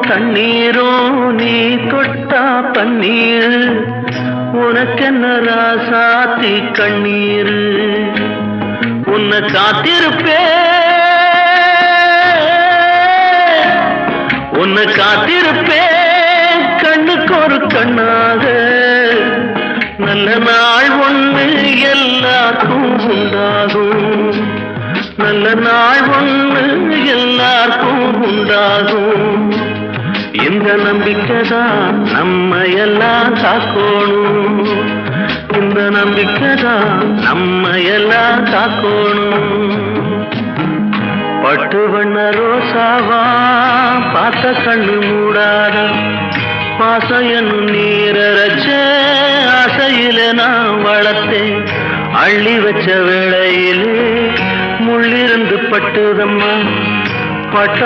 கண்ணீரும் நீ தொட்டா பன்னீர் உனக்கென்ன ராசாத்தி கண்ணீர் உன்னை காத்திருப்பேன் கண்ணுக்கு ஒரு கண்ணாக நல்ல நாள் ஒண்ணு எல்லாருக்கும் உண்டாகும் நல்ல நாள் ஒண்ணு எல்லாருக்கும் உண்டாகும் இந்த நம்பிக்கைதான் நம்ம எல்லாம் காக்கணும் இந்த நம்பிக்கைதான் நம்ம எல்லாம் காக்கணும் பட்டு வண்ண ரோசாவா பார்த்த கண்ணு மூடாத பாசம் என்னும் நீரச்ச ஆசையில நான் வளர்த்தேன் அள்ளி வச்ச வேளையிலே முள்ளிருந்து பட்டுதம்மா பட்டா